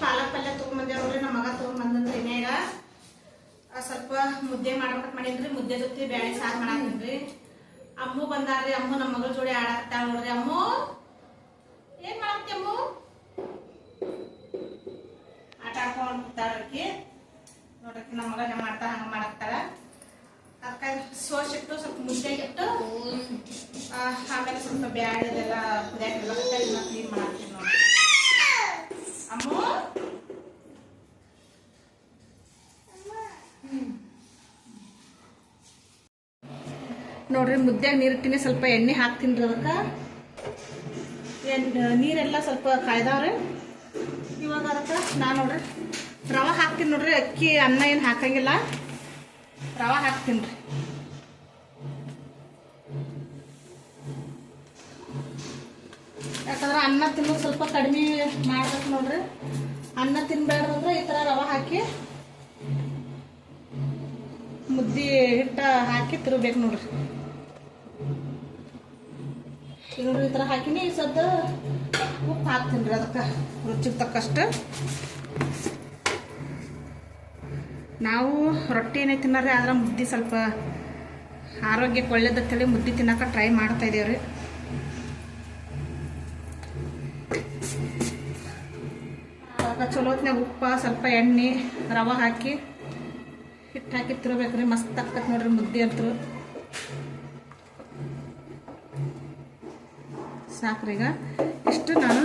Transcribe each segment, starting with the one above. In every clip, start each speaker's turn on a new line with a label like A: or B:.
A: ಪಾಲಕ್ ಪಲ್ಯ ತೊಗೊಂಬಂದೆ ನೋಡ್ರಿ. ನಮ್ಮ ಮಗ ತೊಗೊಂಬಂದ್ರಿ. ಇನ್ನೇಗ ಸ್ವಲ್ಪ ಮುದ್ದೆ ಮಾಡ್ಬೇಕಂತ ಮಾಡೀನ್ರಿ. ಮುದ್ದೆ ಜೊತೆ ಬ್ಯಾಳಿ ಸಾರು ಮಾಡಾಕತ್ತೀನ್ರಿ. ಅಮ್ಮು ಬಂದಾರ್ರಿ. ಅಮ್ಮು ನಮ್ಮ ಮಗಳ ಜೋಡಿ ಆಡಾಕತ್ತಾಳ ನೋಡ್ರಿ. ಅಮ್ಮು ಏನ್ ಮಾಡಾಕತ್ತಿ? ಅಮ್ಮು ಆಟ ಆಡ್ಕೊಂಡು ಕೂತಾಳ್ರಿ ನೋಡ್ರಿ. ನಮ್ಮ ಮಗ ಹೆಂಗ್ ಮಾಡ್ತಾಳ ಹಂಗ ಮಾಡಾಕತ್ತಾಳ. ಅದಕ್ಕೆ ಸೋಸಿಟ್ಟು ಸ್ವಲ್ಪ ಮುದ್ದೆಗಿಟ್ಟು ಆಮೇಲೆ ಸ್ವಲ್ಪ ಬ್ಯಾಳಿ ಅದೆಲ್ಲ ಕುದಿಯಾಕ ಕ್ಲೀನ್ ಮಾಡಾಕ್ತೀನಿ ನೋಡ್ರಿ. ಅಮ್ಮು ನೋಡ್ರಿ ಮುದ್ದೆ ನೀರಿಟ್ಟಿನಿ. ಸ್ವಲ್ಪ ಎಣ್ಣೆ ಹಾಕ್ತೀನಿ. ಅದಕ್ಕೆ ನೀರೆಲ್ಲ ಸ್ವಲ್ಪ ಕಾಯ್ದಾವ್ರಿ. ಇವಾಗ ಅದಕ್ಕೆ ನಾನು ನೋಡ್ರಿ ರವೆ ಹಾಕ್ತೀನಿ ನೋಡ್ರಿ. ಅಕ್ಕಿ ಅನ್ನ ಏನು ಹಾಕಂಗಿಲ್ಲ, ರವೆ ಹಾಕ್ತೀನಿ ರೀ. ಯಾಕಂದ್ರೆ ಅನ್ನ ತಿನ್ನೋದು ಸ್ವಲ್ಪ ಕಡಿಮೆ ಮಾಡ್ಬೇಕು ನೋಡ್ರಿ. ಅನ್ನ ತಿನ್ಬೇಡ್ದಂದ್ರೆ ಈ ಥರ ರವೆ ಹಾಕಿ ಮುದ್ದೆ ಹಿಟ್ಟು ಹಾಕಿ ತಿರುಗಬೇಕು ನೋಡ್ರಿ. ನೋಡ್ರಿ ಈ ಥರ ಹಾಕಿನಿ. ಸದ್ದ ಉಪ್ಪು ಹಾಕ್ತೀನಿ ರೀ. ಅದಕ್ಕೆ ರುಚಿಗೆ ತಕ್ಕಷ್ಟು. ನಾವು ರೊಟ್ಟಿ ಏನೇ ತಿನ್ನೋರಿ, ಆದ್ರೆ ಮುದ್ದೆ ಸ್ವಲ್ಪ ಆರೋಗ್ಯಕ್ಕೆ ಒಳ್ಳೇದಂತೇಳಿ ಮುದ್ದೆ ತಿನ್ನೋಕೆ ಟ್ರೈ ಮಾಡ್ತಾ ಇದ್ದೇವ್ರಿ. ಚಲೋ ಹೊತ್ನಾಗ ಉಪ್ಪು ಸ್ವಲ್ಪ ಎಣ್ಣೆ ರವೆ ಹಾಕಿ ಹಿಟ್ಟು ಹಾಕಿ ತಿರ್ಬೇಕ್ರಿ. ಮಸ್ತ್ ಆಕತ್ ನೋಡ್ರಿ ಮುದ್ದೆ ಅಂತೂ. ಸಾಕ್ರಿ. ಈಗ ಇಷ್ಟು ನಾನು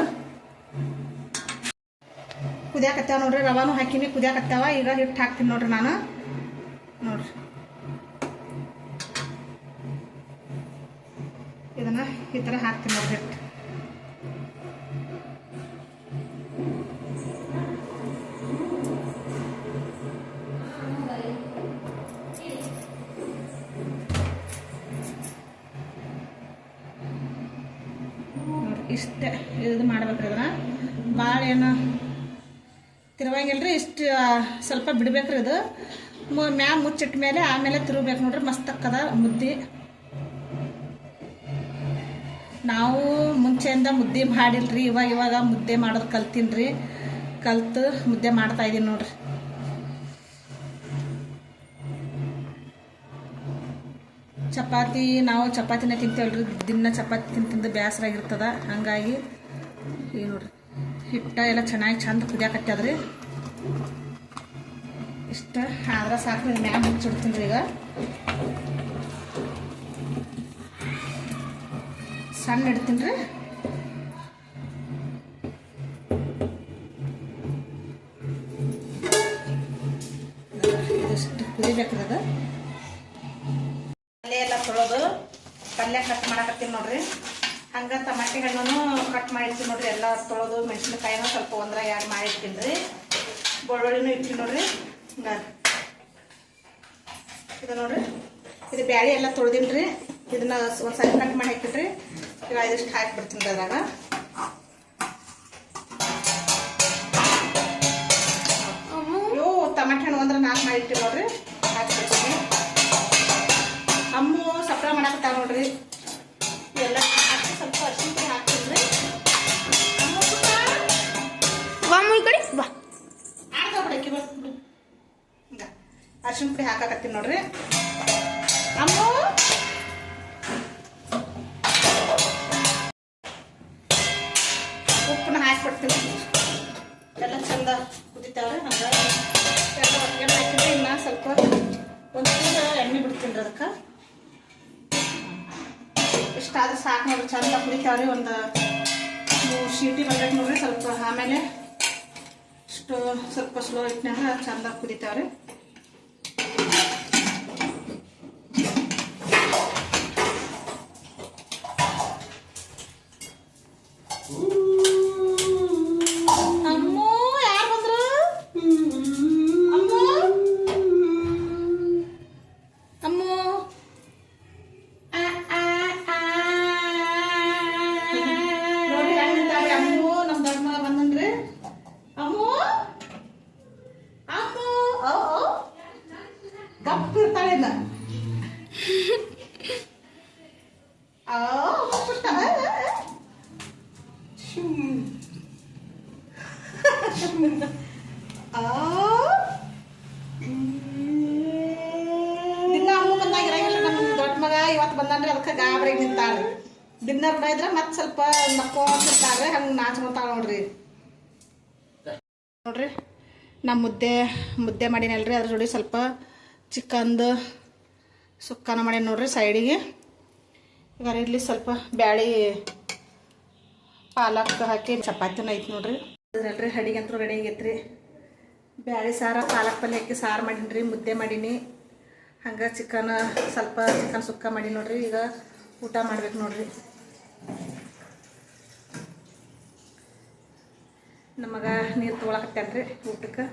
A: ಕುದಿಯಾಕತ್ತಾವ ನೋಡ್ರಿ. ರವಾನು ಹಾಕಿನಿ, ಕುದಿಯಾಕತ್ತಾವ. ಈಗ ಹಿಟ್ಟು ಹಾಕ್ತೀನಿ ನೋಡ್ರಿ. ನಾನು ನೋಡ್ರಿ ಇದನ್ನ ಈ ಥರ ಹಾಕ್ತೀನಿ ನೋಡ್ರಿ ಹಿಟ್ಟು. ಇಷ್ಟೇ ಇದು ಮಾಡ್ಬೇಕ್ರಿ. ಅದನ್ನ ಭಾಳ ಏನು ತಿರುವಂಗಿಲ್ರಿ. ಇಷ್ಟು ಸ್ವಲ್ಪ ಬಿಡ್ಬೇಕ್ರಿ. ಇದು ಮ್ಯಾಗ ಮುಚ್ಚಿಟ್ಟ ಮೇಲೆ ಆಮೇಲೆ ತಿರುಗಬೇಕು ನೋಡ್ರಿ. ಮಸ್ತ್ ಅಕ್ಕದ ಮುದ್ದೆ. ನಾವು ಮುಂಚೆಯಿಂದ ಮುದ್ದೆ ಮಾಡಿಲ್ರಿ. ಇವಾಗ ಮುದ್ದೆ ಮಾಡೋದು ಕಲ್ತೀನಿ. ಕಲ್ತು ಮುದ್ದೆ ಮಾಡ್ತಾ ಇದ್ದೀನಿ ನೋಡ್ರಿ. ಚಪಾತಿ ನಾವು ಚಪಾತಿನೇ ತಿಂತೇವಲ್ರಿ. ದಿನ ಚಪಾತಿ ತಿಂದು ಬೇಸರ ಆಗಿರ್ತದ. ಹಂಗಾಗಿ ಈಗ ನೋಡ್ರಿ ಹಿಟ್ಟ ಎಲ್ಲ ಚೆನ್ನಾಗಿ ಚಂದ ಕುದಿಯಾಕತ್ತದ್ರಿ. ಇಷ್ಟ ಆದ್ರೆ ಸಾಕು. ಮ್ಯಾಗ ಮುಚ್ಚಿಡ್ತೀನಿ ರೀ. ಈಗ ಸಣ್ಣ ಇಡ್ತೀನಿ ರೀ. ಇದಿಷ್ಟು ಕುದಿಬೇಕ್ರಿ. ಅದು ಪಲ್ಯ ಎಲ್ಲ ತೊಳೋದು ಪಲ್ಯ ಕಟ್ ಮಾಡಾಕತ್ತೀನಿ ನೋಡ್ರಿ. ಹಂಗೆ ಟಮಾಟಿ ಹಣ್ಣು ಕಟ್ ಮಾಡಿರ್ತೀನಿ ನೋಡ್ರಿ. ಎಲ್ಲ ತೊಳೋದು ಮೆಣಸಿನಕಾಯಿನೂ ಸ್ವಲ್ಪ ಒಂದ್ರ ಎರಡು ಮಾಡಿರ್ತೀನಿ ರೀ. ಬೆಳ್ಳುಳ್ಳಿನೂ ಇರ್ತೀನಿ ನೋಡ್ರಿ. ಹಿಂಗಾಗಿ ಇದು ನೋಡ್ರಿ. ಇದು ಬ್ಯಾಳಿ ಎಲ್ಲ ತೊಳ್ದೀನಿ ರೀ. ಇದನ್ನ ಒಂದು ಸರಿ ಕಟ್ ಮಾಡಿ ಹಾಕಿದ್ರಿ. ಈಗ ಇದಿಷ್ಟು ಹಾಕಿಬಿಡ್ತೀನಿ ರೀ ಅದ್ರಾಗ. ಇವು ಟಮಾಟಿ ಹಣ್ಣು ಅಂದ್ರೆ 4 ಮಾಡಿರ್ತೀವಿ ನೋಡ್ರಿ. ಹಾಕಿಬಿಡ್ತೀನಿ. ಅಮ್ಮು ಸಪ್ರ ಮಾಡಾಕತ್ತಾವ ನೋಡ್ರಿ. ಎಲ್ಲ ಹಾಕಿ ಸ್ವಲ್ಪ ಅರಿಶಿನ ಪುಡಿ ಹಾಕ್ತೀನಿ ರೀ. ಆಡ್ಕೊಬಿಡಕ್ಕೆ ಬರ್ತೀನಿ. ಹಿಂಗೆ ಅರಿಶಿನ ಪುಡಿ ಹಾಕಾಕತ್ತೀನಿ ನೋಡ್ರಿ. ಅಮ್ಮು ಉಪ್ಪನ್ನ ಹಾಕಿಬಿಡ್ತೀನಿ. ಎಲ್ಲ ಚಂದ ಕುದಿತಾವ್ರಿ. ಹಂಗೆ ಎಲ್ಲ ಒಟ್ಟಿಗೆ ಹಾಕಿದ್ರೆ ಇನ್ನು ಸ್ವಲ್ಪ ಒಂದು ಎಣ್ಣೆ ಬಿಡ್ತೀನಿ ರೀ. ಅದಕ್ಕೆ ಇಷ್ಟಾದ್ರೆ ಸಾಕು ನೋಡ್ರಿ. ಚಂದ ಕುದಿತಾವ್ರಿ. ಒಂದು 3 ಸೀಟಿ ಬಂದೈತೆ ನೋಡ್ರಿ. ಸ್ವಲ್ಪ ಆಮೇಲೆ ಇಷ್ಟು ಸ್ವಲ್ಪ ಸ್ಲೋ ಇಟ್ಟಿನಾಗ ಚಂದ ಕುದಿತಾವ್ರಿ. ಅಮ್ಮು ಯಾರು ಬಂದ್ರು? ಅಮ್ಮು ಅಮ್ಮು ಅಮ್ಮು ನಮ್ಮ ದೊಡ್ಡ ಮಗ ಬಂದನ್ರಿ. ಅಮ್ಮು ಅಮ್ಮು ದಿನ ಅಮ್ಮ ಬಂದಾಗ ಇರಂಗಿಲ್ಲ ನಮ್ಮ ದೊಡ್ಡ ಮಗ ಇವತ್ತು ಬಂದಾನ್ರಿ ಅದಕ್ಕೆ ಗಾಬರಿ ನಿಂತಾಳ್ರಿ. ದಿನ ಇದ್ರೆ ಮತ್ತೆ ಸ್ವಲ್ಪ ನಕ್ಕೊಂತಿರ್ತಾಳ್ರಿ ಹಂಗೆ ನಾಚ್ಕೊಂತಾಳ ನೋಡ್ರಿ. ನೋಡ್ರಿ ನಾ ಮುದ್ದೆ ಮಾಡೀನಲ್ರಿ ಅದ್ರ ಜೋಡಿ ಸ್ವಲ್ಪ ಚಿಕನ್ದು ಸುಕ್ಕನ ಮಾಡೀನಿ ನೋಡ್ರಿ ಸೈಡಿಗೆ. ಈಗ ಇಲ್ಲಿ ಸ್ವಲ್ಪ ಬ್ಯಾಳಿ ಪಾಲಕ್ ಹಾಕಿ ಚಪಾತಿನ ಐತಿ ನೋಡ್ರಿ. ಅದ್ರಲ್ರಿ ಅಡಿಗೆ ಅಂತೂ ರೆಡಿ ಆಗೈತ್ರಿ. ಬ್ಯಾಳಿ ಸಾರು ಪಾಲಕ್ ಪಲ್ಯ ಹಾಕಿ ಸಾರು ಮಾಡೀನಿ ರೀ, ಮುದ್ದೆ ಮಾಡೀನಿ. ಹಂಗೆ ಚಿಕನ್ ಸುಕ್ಕ ಮಾಡೀನಿ ನೋಡ್ರಿ. ಈಗ ಊಟ ಮಾಡ್ಬೇಕು ನೋಡ್ರಿ. ನಮಗ ನೀರು ತೊಗೊಳಕತ್ತೇನ್ರಿ ಊಟಕ್ಕೆ.